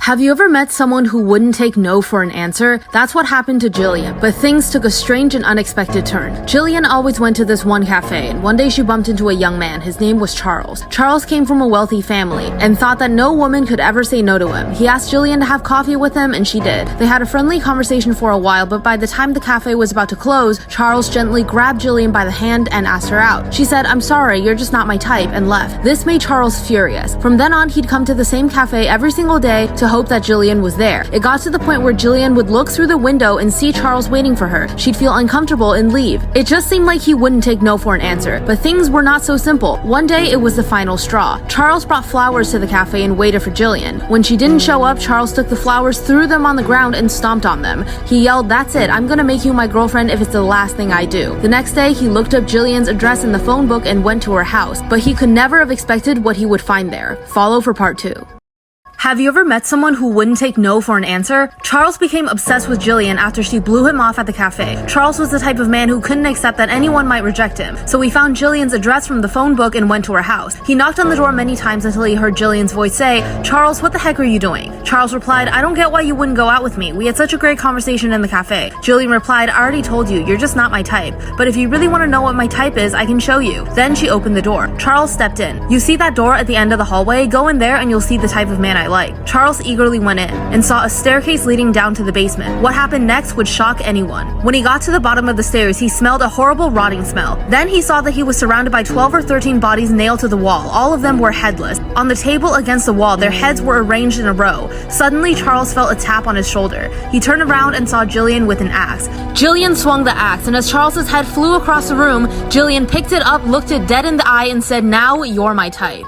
Have you ever met someone who wouldn't take no for an answer? That's what happened to Jillian, but things took a strange and unexpected turn. Jillian always went to this one cafe, and one day she bumped into a young man. His name was Charles. Charles came from a wealthy family and thought that no woman could ever say no to him. He asked Jillian to have coffee with him, and she did. They had a friendly conversation for a while, but by the time the cafe was about to close, Charles gently grabbed Jillian by the hand and asked her out. She said, "I'm sorry, you're just not my type," and left. This made Charles furious. From then on, he'd come to the same cafe every single day to hope that Jillian was there. It got to the point where Jillian would look through the window and see Charles waiting for her. She'd feel uncomfortable and leave. It just seemed like he wouldn't take no for an answer. But things were not so simple. One day, it was the final straw. Charles brought flowers to the cafe and waited for Jillian. When she didn't show up, Charles took the flowers, threw them on the ground, and stomped on them. He yelled, "That's it, I'm gonna make you my girlfriend if it's the last thing I do." The next day, he looked up Jillian's address in the phone book and went to her house. But he could never have expected what he would find there. Follow for part 2. Have you ever met someone who wouldn't take no for an answer? Charles became obsessed with Jillian after she blew him off at the cafe. Charles was the type of man who couldn't accept that anyone might reject him, so he found Jillian's address from the phone book and went to her house. He knocked on the door many times until he heard Jillian's voice say, "Charles, what the heck are you doing?" Charles replied, "I don't get why you wouldn't go out with me. We had such a great conversation in the cafe." Jillian replied, "I already told you, you're just not my type. But if you really want to know what my type is, I can show you." Then she opened the door. Charles stepped in. "You see that door at the end of the hallway? Go in there and you'll see the type of man I like." Charles eagerly went in and saw a staircase leading down to the basement. What happened next would shock anyone. When he got to the bottom of the stairs, he smelled a horrible rotting smell. Then he saw that he was surrounded by 12 or 13 bodies nailed to the wall. All of them were headless. On the table against the wall, their heads were arranged in a row. Suddenly, Charles felt a tap on his shoulder. He turned around and saw Jillian with an axe. Jillian swung the axe, and as Charles's head flew across the room, Jillian picked it up, looked it dead in the eye, and said, "Now you're my type."